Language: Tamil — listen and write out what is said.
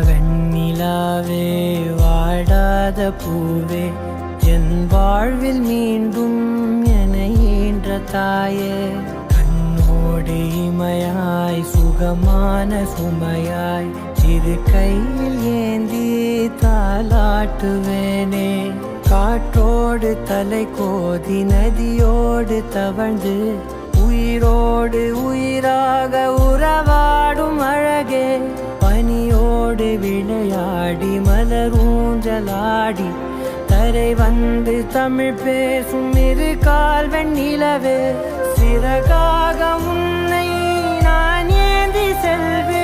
வெண்ணிலாவே வாடாத பூவே என் வாழ்வில் மீண்டும் என ஈன்ற தாயே கண்ணோடு இமையாய் சுகமான சுமையாய் சிறு கையில் ஏந்தி தாலாட்டுவேனே காற்றோடு தலை கோதி நதியோடு தவழ்ந்து உயிரோடு உயிராக உறவாடும் அழகே பனியோடு விளையாடி மலரூஞ்சலாடி தரை வந்து தமிழ் பேசும் இரு கால் வெண்ணிலவே சிறகாக உன்னை நான் ஏந்தி செல்வேன்.